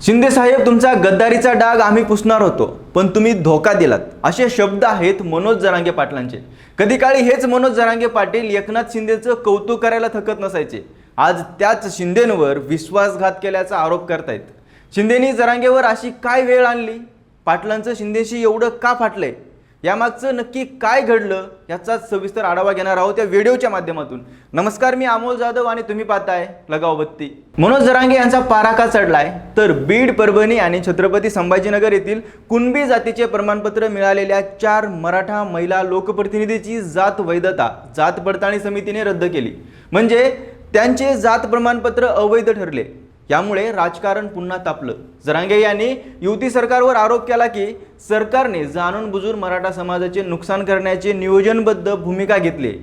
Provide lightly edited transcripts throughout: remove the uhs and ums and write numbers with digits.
शिंदे साहेब, तुमचा गद्दारीचा डाग आम्ही पुसणार होतो, पण तुम्ही धोका दिलात, असे शब्द आहेत मनोज जरांगे पाटलांचे। कधी काळी हेच मनोज जरांगे पाटील एकनाथ शिंदेचं कौतुक करायला थकत नसायचे। आज त्याच शिंदेंवर विश्वासघात केल्याचा आरोप करतायत। शिंदेनी जरांगेवर अशी काय वेळ आणली? पाटलांचं शिंदेशी एवढं का फाटलंय? यामागचं नक्की काय घडलं याचा सविस्तर आढावा घेणार आहोत या व्हिडिओच्या माध्यमातून। नमस्कार, मी अमोल जाधव आणि तुम्ही पाहताय लगाव बत्ती। मनोज जरांगे यांचा पारा का चढलाय तर बीड, परभणी आणि छत्रपती संभाजीनगर येथील कुणबी जातीचे प्रमाणपत्र मिळालेल्या 4 मराठा महिला लोकप्रतिनिधीची जात वैधता जात पडताळणी समितीने रद्द केली। म्हणजे त्यांचे जात प्रमाणपत्र अवैध ठरले। यामुळे राजकारण पुन्हा तापलं। जरांगे यांनी युती सरकारवर आरोप केला की सरकारने जाणून बुजून मराठा समाजाचे नुकसान करण्याची नियोजनबद्ध भूमिका घेतली।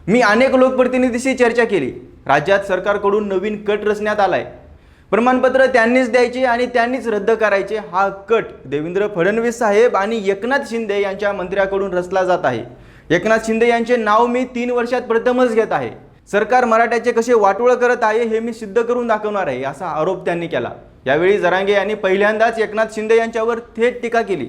मी अनेक लोकप्रतिनिधींशी चर्चा केली। राज्यात सरकारकडून नवीन कट रचण्यात आलाय। प्रमाणपत्र त्यांनीच द्यायचे आणि त्यांनीच रद्द करायचे। हा कट देवेंद्र फडणवीस साहेब आणि एकनाथ शिंदे यांच्या मंत्र्याकडून रचला जात आहे। एकनाथ शिंदे यांचे नाव मी 3 वर्षात प्रथमच घेत आहे। सरकार मराठ्याचे कसे वाटोळ करत आहे हे मी सिद्ध करून दाखवणार आहे, असा आरोप त्यांनी केला। यावेळी जरांगे यांनी पहिल्यांदाच एकनाथ शिंदे यांच्यावर थेट टीका केली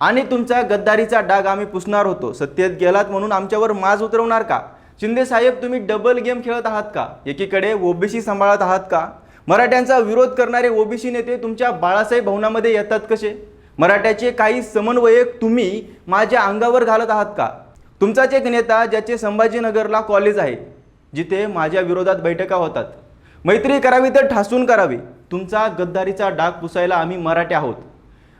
आणि तुमचा गद्दारीचा डाग आम्ही पुसणार होतो, सत्तेत गेलात म्हणून आमच्यावर माज उतरवणार का? शिंदे साहेब, तुम्ही डबल गेम खेळत आहात का? एकीकडे ओबीसी सांभाळत आहात का? मराठ्यांचा विरोध करणारे ओबीसी नेते तुमच्या बाळासाहेब भवनामध्ये येतात कसे? मराठ्याचे काही समन्वयक तुम्ही माझ्या अंगावर घालत आहात का? तुमचाच एक नेता ज्याचे संभाजीनगरला कॉलेज आहे, जिथे माझ्या विरोधात बैठका होतात, मैत्री करावी तर ठासून करावी। तुमचा गद्दारीचा डाग पुसायला आम्ही मराठी आहोत।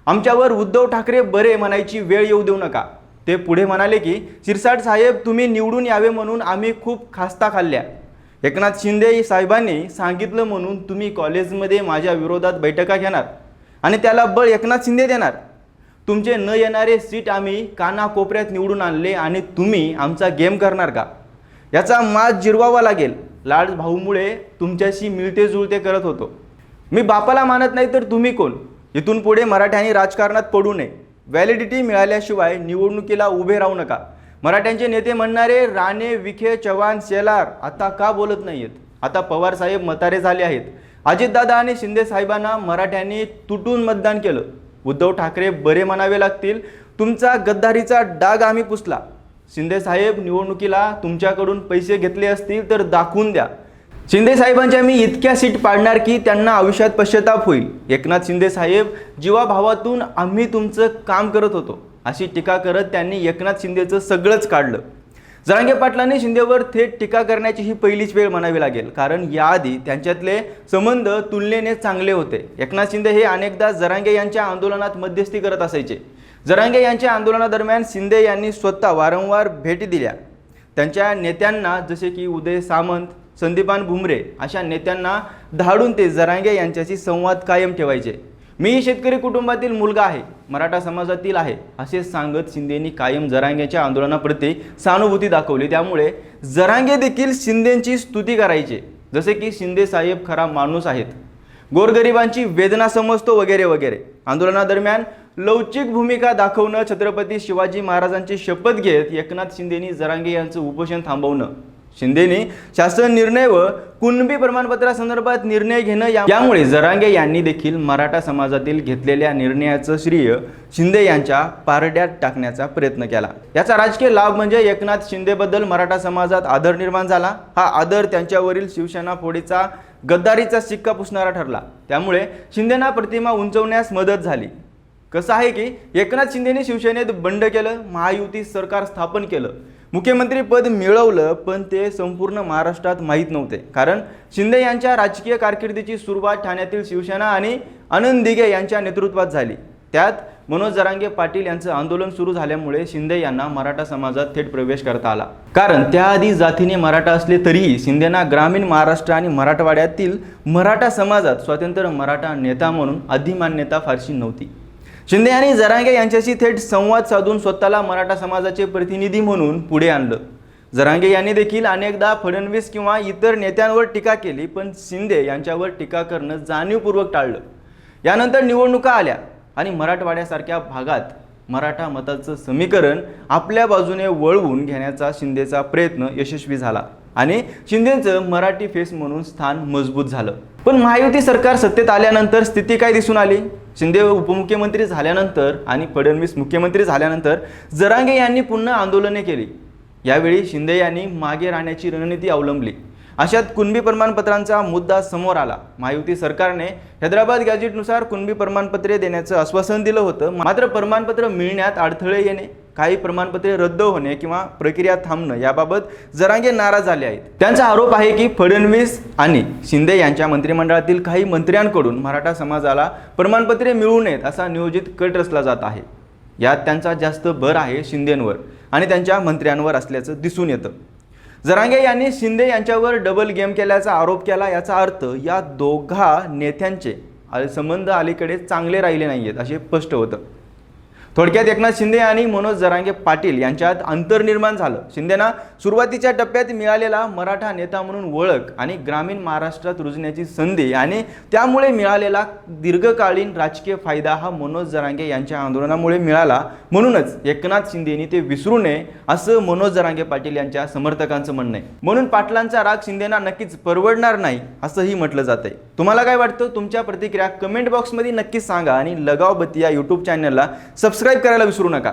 आमच्यावर उद्धव ठाकरे बरे म्हणायची वेळ येऊ देऊ नका। ते पुढे म्हणाले की शिरसाट साहेब, तुम्ही निवडून यावे म्हणून आम्ही खूप खास्ता खाल्ल्या। एकनाथ शिंदे साहेबांनी सांगितलं म्हणून तुम्ही कॉलेजमध्ये माझ्या विरोधात बैठका घेणार आणि त्याला बळ एकनाथ शिंदे देणार। तुमचे न येणारे सीट आम्ही कानाकोपऱ्यात निवडून आणले आणि तुम्ही आमचा गेम करणार का? याचा माज जिरवावा लागेल। लाड भाऊमुळे तुमच्याशी मिळते जुळते करत होतो। मी बापाला मानत नाही तर तुम्ही कोण? इथून पुढे मराठ्यांनी राजकारणात पडू नये। व्हॅलिडिटी मिळाल्याशिवाय निवडणुकीला उभे राहू नका। मराठ्यांचे नेते म्हणणारे राणे, विखे, चव्हाण, शेलार आता का बोलत नाहीत? आता पवार साहेब म्हातारे झाले आहेत। अजितदादा आणि शिंदे साहेबांना मराठ्यांनी तुटून मतदान केलं। उद्धव ठाकरे बरे म्हणावे लागतील। तुमचा गद्दारीचा डाग आम्ही पुसला। शिंदे साहेब, निवडणुकीला तुमच्याकडून पैसे घेतले असतील तर दाखवून द्या। शिंदे साहेबांच्या मी इतक्या सीट पाडणार की त्यांना आयुष्यात पश्चाताप होईल। एकनाथ शिंदे साहेब, जीवाभावातून आम्ही तुमचं काम करत होतो, अशी टीका करत त्यांनी एकनाथ शिंदेचं सगळंच काढलं। जरांगे पाटलांनी शिंदेवर थेट टीका करण्याची ही पहिलीच वेळ म्हणावी लागेल, कारण याआधी त्यांच्यातले संबंध तुलनेने चांगले होते। एकनाथ शिंदे हे अनेकदा जरांगे यांच्या आंदोलनात मध्यस्थी करत असायचे। जरांगे यांच्या आंदोलनादरम्यान शिंदे यांनी स्वतः वारंवार भेटी दिल्या। त्यांच्या नेत्यांना, जसे की उदय सामंत, संदीपान भुमरे अशा नेत्यांना धाडून ते जरांगे यांच्याशी संवाद कायम ठेवायचे। मी शेतकरी कुटुंबातील मुलगा आहे, मराठा समाजातील आहे, असे सांगत शिंदेंनी कायम जरांगेच्या आंदोलनाप्रती सहानुभूती दाखवली। त्यामुळे जरांगे देखील शिंदेंची स्तुती करायचे, जसे की शिंदे साहेब खरा माणूस आहेत, गोरगरिबांची वेदना समजतो वगैरे वगैरे। आंदोलनादरम्यान लवचिक भूमिका दाखवणं, छत्रपती शिवाजी महाराजांची शपथ घेत एकनाथ शिंदेंनी जरांगे यांचं उपोषण थांबवणं, शिंदेंनी शासन निर्णय व कुणबी प्रमाणपत्रासंदर्भात निर्णय घेणं, यामुळे जरांगे यांनी देखील मराठा समाजातील घेतलेल्या निर्णयाचं श्रेय शिंदे यांच्या पारड्यात टाकण्याचा प्रयत्न केला। याचा राजकीय लाभ म्हणजे एकनाथ शिंदेबद्दल मराठा समाजात आदर निर्माण झाला। हा आदर त्यांच्यावरील शिवसेना फोडीचा गद्दारीचा शिक्का पुसणारा ठरला। त्यामुळे शिंदेंना प्रतिमा उंचवण्यास मदत झाली। कसं आहे की एकनाथ शिंदेने शिवसेनेत बंड केलं, महायुती सरकार स्थापन केलं, मुख्यमंत्री पद मिळवलं, पण ते संपूर्ण महाराष्ट्रात माहीत नव्हते। कारण शिंदे यांच्या राजकीय कारकिर्दीची सुरुवात ठाण्यातील शिवसेना आणि आनंद दिघे यांच्या नेतृत्वात झाली। त्यात मनोज जरांगे पाटील यांचं आंदोलन सुरू झाल्यामुळे शिंदे यांना मराठा समाजात थेट प्रवेश करता आला। कारण त्याआधी जातीने मराठा असले तरीही शिंदेंना ग्रामीण महाराष्ट्र आणि मराठवाड्यातील मराठा समाजात स्वतंत्र मराठा नेता म्हणून अधिमान्यता फारशी नव्हती। शिंदे यांनी जरांगे यांच्याशी थेट संवाद साधून स्वतःला मराठा समाजाचे प्रतिनिधी म्हणून पुढे आणलं। जरांगे यांनी देखील अनेकदा फडणवीस किंवा इतर नेत्यांवर टीका केली, पण शिंदे यांच्यावर टीका करणं जाणीवपूर्वक टाळलं। यानंतर निवडणुका आल्या आणि मराठवाड्यासारख्या भागात मराठा मताचं समीकरण आपल्या बाजूने वळवून घेण्याचा शिंदेचा प्रयत्न यशस्वी झाला। आणि शिंदेचं मराठी फेस म्हणून स्थान मजबूत झालं. पण महायुती सरकार सत्तेत आल्यानंतर स्थिती काय दिसून आली? शिंदे उपमुख्यमंत्री झाल्यानंतर आणि फडणवीस मुख्यमंत्री झाल्यानंतर जरांगे यांनी पुन्हा आंदोलने केली. यावेळी शिंदे यांनी मागे राहण्याची रणनीती अवलंबली. अशात कुणबी प्रमाणपत्रांचा मुद्दा समोर आला. महायुती सरकारने हैदराबाद गॅझेटनुसार कुणबी प्रमाणपत्रे देण्याचं आश्वासन दिलं होतं. मात्र प्रमाणपत्र मिळण्यात अडथळे येणे, काही प्रमाणपत्रे रद्द होणे किंवा प्रक्रिया थांबणं याबाबत जरांगे नाराज झाले आहेत. त्यांचा आरोप आहे की फडणवीस आणि शिंदे यांच्या मंत्रिमंडळातील काही मंत्र्यांकडून मराठा समाजाला प्रमाणपत्रे मिळू नयेत असा नियोजित कट रचला जात आहे. यात त्यांचा जास्त भर आहे शिंदेंवर आणि त्यांच्या मंत्र्यांवर असल्याचं दिसून येतं. जरांगे यांनी शिंदे यांच्यावर डबल गेम केल्याचा आरोप केला. याचा अर्थ या दोघा नेत्यांचे संबंध अलीकडे चांगले राहिले नाहीयेत असे स्पष्ट होतं. थोडक्यात एकनाथ शिंदे आणि मनोज जरांगे पाटील यांच्यात अंतर निर्माण झालं. शिंदेना सुरुवातीच्या टप्प्यात मिळालेला मराठा नेता म्हणून ओळख आणि ग्रामीण महाराष्ट्रात रुजण्याची संधी आणि त्यामुळे मिळालेला दीर्घकालीन राजकीय फायदा हा मनोज जरांगे यांच्या आंदोलनामुळे मिळाला. म्हणूनच एकनाथ शिंदेनी ते विसरू नये असं मनोज जरांगे पाटील यांच्या समर्थकांचं म्हणणं आहे. म्हणून पाटलांचा राग शिंदेना नक्कीच परवडणार नाही असंही म्हटलं जात आहे. तुम्हाला काय वाटतं? तुमच्या प्रतिक्रिया कमेंट बॉक्समध्ये नक्कीच सांगा आणि लगाव बत्ती या यूट्यूब चॅनलला सबस्क्राईब करायला विसरू नका.